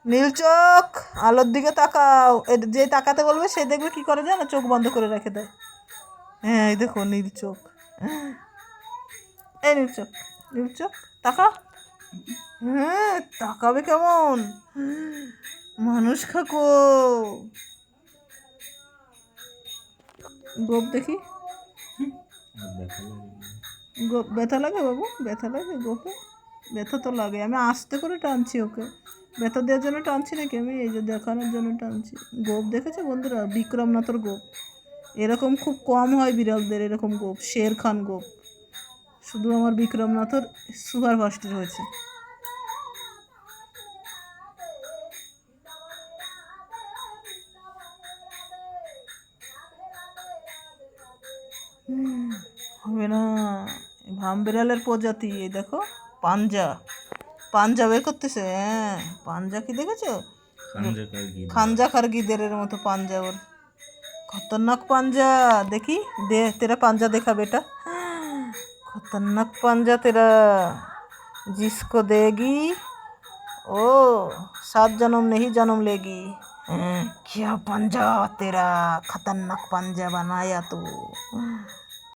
নীল চোখ, আলোর দিকে তাকাও। যে তাকাতে বলবে সে দেখবে কি করে জানো, চোখ বন্ধ করে রেখে দেয়। হ্যাঁ এই দেখো নীল চোখ। এই নীল চোখ, নীল চোখ, তাকা। হ্যাঁ তাকাবে কেমন, মানুষ খাকো। গোপ দেখি, গোপ ব্যথা লাগে বাবু, ব্যথা লাগে গোপে? ব্যথা তো লাগে, আমি আস্তে করে টানছি ওকে, ব্যথা দেওয়ার জন্য টানছি নাকি আমি, এই যে দেখানোর জন্য টানছি। গোপ দেখেছে বন্ধুরা, বিক্রমনাথর গোপ। এরকম খুব কম হয় বিড়ালদের, এরকম গোপ, শের খান গোপ। শুধু আমার বিক্রমনাথর সুপার ফাস্টের হয়েছে। হবে না, ভাম বিড়ালের প্রজাতি। এই দেখো পাঞ্জা, পাঞ্জা বের করতেছে। হ্যাঁ পাঞ্জা কি দেখেছো, খাঞ্জা খারগিদের মতো পাঞ্জা ওর, खतरनाक पंजा। देखी दे, तेरा पंजा देखा बेटा, खतरनाक पंजा तेरा, जिसको देगी ओ 7 जन्म नहीं जन्म लेगी। क्या पंजा तेरा, खतरनाक पंजा बनाया तू।